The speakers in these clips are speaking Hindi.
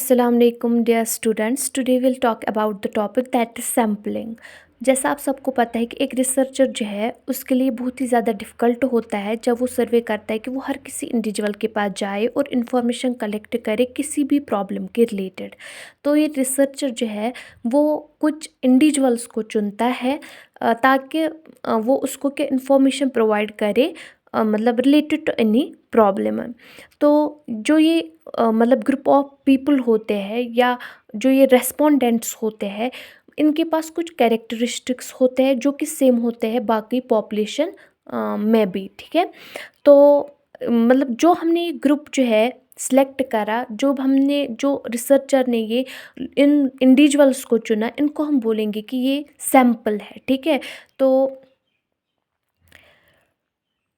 अस्सलाम वालेकुम dear students. Today will talk about the topic that is sampling. जैसा आप सबको पता है कि एक रिसर्चर जो है उसके लिए बहुत ही ज़्यादा डिफ़िकल्ट होता है जब वो सर्वे करता है कि वो हर किसी इंडिविजुअल के पास जाए और इन्फॉर्मेशन कलेक्ट करे किसी भी प्रॉब्लम के रिलेटेड। तो ये रिसर्चर जो है वो कुछ इंडिविजुअल्स को चुनता है ताकि वो उसको क्या इन्फॉर्मेशन प्रोवाइड करे, मतलब रिलेटेड टू एनी प्रॉब्लम। तो जो ये मतलब ग्रुप ऑफ पीपल होते हैं या जो ये रेस्पोंडेंट्स होते हैं, इनके पास कुछ कैरेक्टरिस्टिक्स होते हैं जो कि सेम होते हैं बाकी पॉपुलेशन में भी। ठीक है, तो मतलब जो हमने ये ग्रुप जो है सिलेक्ट करा, जो रिसर्चर ने ये इन इंडिविजुअल्स को चुना, इनको हम बोलेंगे कि ये सैम्पल है। ठीक है, तो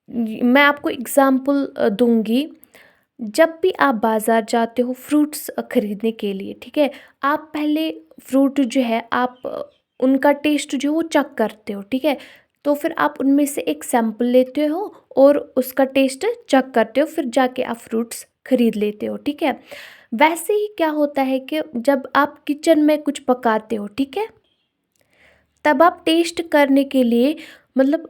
मैं आपको एग्ज़ाम्पल दूंगी। जब भी आप बाज़ार जाते हो फ्रूट्स ख़रीदने के लिए, ठीक है, आप पहले फ्रूट जो है आप उनका टेस्ट जो है वो चेक करते हो। ठीक है, तो फिर आप उनमें से एक सैंपल लेते हो और उसका टेस्ट चेक करते हो, फिर जाके आप फ्रूट्स ख़रीद लेते हो। ठीक है, वैसे ही क्या होता है कि जब आप किचन में कुछ पकाते हो, ठीक है, तब आप टेस्ट करने के लिए मतलब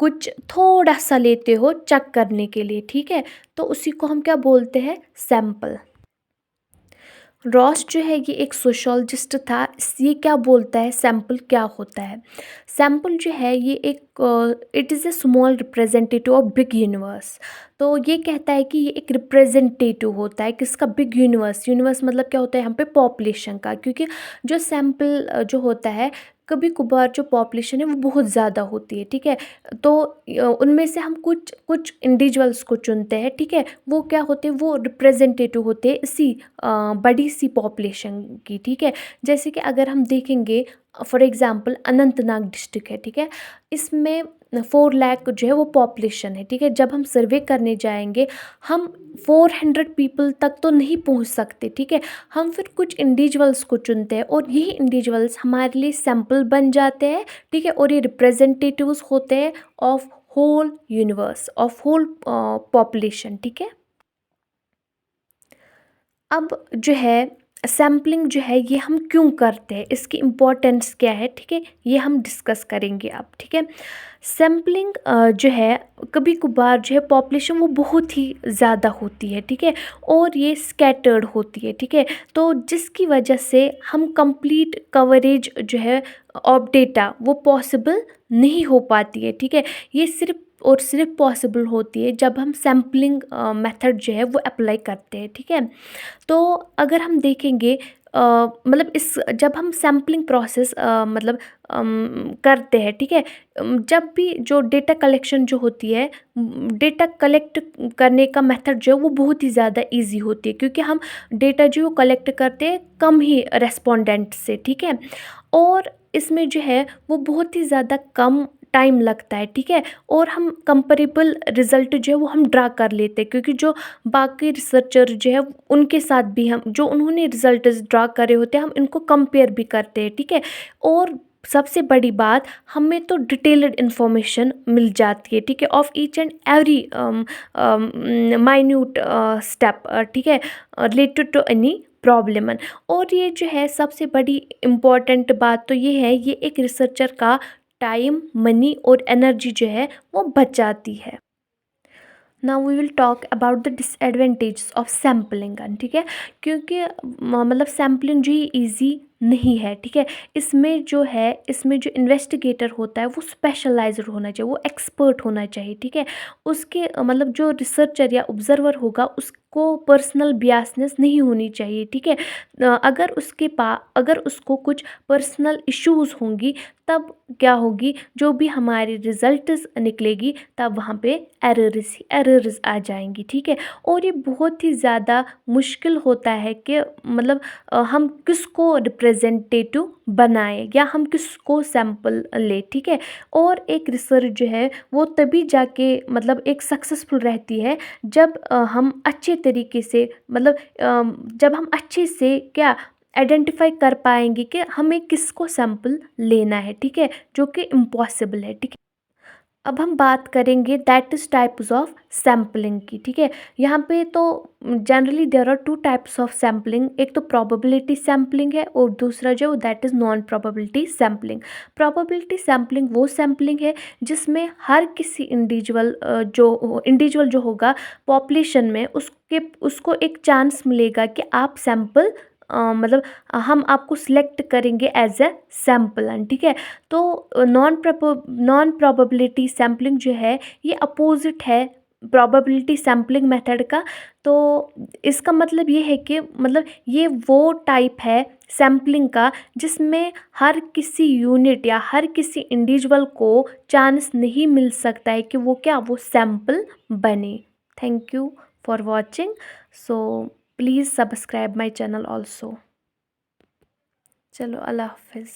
कुछ थोड़ा सा लेते हो चेक करने के लिए। ठीक है, तो उसी को हम क्या बोलते हैं, सैंपल। रॉस जो है ये एक सोशोलॉजिस्ट था। ये क्या बोलता है सैंपल क्या होता है। सैंपल जो है ये एक it is a small representative of big universe. तो ये कहता है कि ये एक रिप्रेजेंटेटिव होता है किसका, बिग यूनिवर्स। यूनिवर्स मतलब क्या होता है यहाँ पे, पॉपुलेशन का। क्योंकि जो सैंपल जो होता है, कभी कभार जो पॉपुलेशन है वो बहुत ज़्यादा होती है। ठीक है, तो उनमें से हम कुछ कुछ इंडिविजुअल्स को चुनते हैं। ठीक है, वो क्या होते हैं, वो रिप्रेजेंटेटिव होते हैं इसी बड़ी सी पॉपुलेशन की। ठीक है, जैसे कि अगर हम देखेंगे फॉर एग्जांपल अनंतनाग डिस्ट्रिक्ट है। ठीक है, इसमें 4 लाख जो है वो पॉपुलेशन है। ठीक है, जब हम सर्वे करने जाएंगे हम 400 पीपल तक तो नहीं पहुंच सकते। ठीक है, हम फिर कुछ इंडिविजुअल्स को चुनते हैं और यही इंडिविजुअल्स हमारे लिए सैंपल बन जाते हैं। ठीक है, और ये रिप्रेजेंटेटिव्स होते हैं of whole universe, of whole population. ठीक है, अब जो है सैम्पलिंग जो है ये हम क्यों करते हैं, इसकी इम्पोर्टेंस क्या है, ठीक है, ये हम डिस्कस करेंगे अब। ठीक है, सैम्पलिंग जो है कभी कभार जो है पॉपुलेशन वो बहुत ही ज़्यादा होती है। ठीक है, और ये स्कैटर्ड होती है। ठीक है, तो जिसकी वजह से हम कंप्लीट कवरेज जो है ऑफ डेटा वो पॉसिबल नहीं हो पाती है। ठीक है, ये सिर्फ और सिर्फ पॉसिबल होती है जब हम सैम्पलिंग मेथड जो है वो अप्लाई करते हैं। ठीक है, तो अगर हम देखेंगे मतलब इस जब हम सैम्पलिंग प्रोसेस मतलब करते हैं। ठीक है, जब भी जो डेटा कलेक्शन जो होती है, डेटा कलेक्ट करने का मेथड जो है वो बहुत ही ज़्यादा इजी होती है, क्योंकि हम डेटा जो कलेक्ट करते हैं कम ही रेस्पोंडेंट से। ठीक है, और इसमें जो है वो बहुत ही ज़्यादा कम टाइम लगता है। ठीक है, और हम कंपेरेबल रिज़ल्ट जो है वो हम ड्रा कर लेते हैं, क्योंकि जो बाकी रिसर्चर जो है उनके साथ भी हम जो उन्होंने रिजल्ट ड्रा करे होते हैं हम इनको कंपेयर भी करते हैं। ठीक है, और सबसे बड़ी बात, हमें तो डिटेल्ड इन्फॉर्मेशन मिल जाती है। ठीक है, of each and every minute step. ठीक है, रिलेटेड टू एनी प्रॉब्लम। और ये जो है सबसे बड़ी इम्पॉर्टेंट बात तो ये है, ये एक रिसर्चर का टाइम, मनी और एनर्जी जो है वो बचाती है। Now we will talk about the disadvantages of sampling. ठीक है, क्योंकि मतलब सैम्पलिंग जो है ईजी नहीं है। ठीक है, इसमें जो इन्वेस्टिगेटर होता है वो स्पेशलाइज्ड होना चाहिए, वो एक्सपर्ट होना चाहिए। ठीक है, उसके मतलब जो रिसर्चर या ऑब्जर्वर होगा उसको पर्सनल बियासनेस नहीं होनी चाहिए। ठीक है, अगर उसको कुछ पर्सनल इश्यूज होंगी तब क्या होगी, जो भी हमारी रिजल्ट्स निकलेगी तब वहाँ पे एरर्स आ जाएंगी। ठीक है, और ये बहुत ही ज़्यादा मुश्किल होता है कि मतलब हम किसको रिप्रेजेंटेटिव बनाएं या हम किसको सैंपल ले। ठीक है, और एक रिसर्च जो है वो तभी जाके मतलब एक सक्सेसफुल रहती है जब हम अच्छे तरीके से मतलब जब हम अच्छे से क्या आइडेंटिफाई कर पाएंगे कि हमें किसको सैंपल लेना है। ठीक है, जो कि इम्पॉसिबल है। ठीक है, अब हम बात करेंगे that is types of sampling की, ठीक है। यहाँ पे तो generally there are two types of sampling, एक तो प्रोबेबिलिटी सैम्पलिंग है और दूसरा जो that is non probability sampling. Probability sampling वो सैम्पलिंग है जिसमें हर किसी इंडिविजुअल जो होगा पॉपुलेशन में, उसको एक चांस मिलेगा कि आप सैंपल मतलब हम आपको सिलेक्ट करेंगे एज ए सैम्पल, ठीक है। तो नॉन प्रोबेबिलिटी सैम्पलिंग जो है ये अपोजिट है प्रोबेबिलिटी सैम्पलिंग मेथड का। तो इसका मतलब ये है कि मतलब ये वो टाइप है सैम्पलिंग का जिसमें हर किसी यूनिट या हर किसी इंडिविजुअल को चांस नहीं मिल सकता है कि वो सैम्पल बने। Thank you for watching. So please subscribe my channel also. चलो, अल्लाह हाफिज़।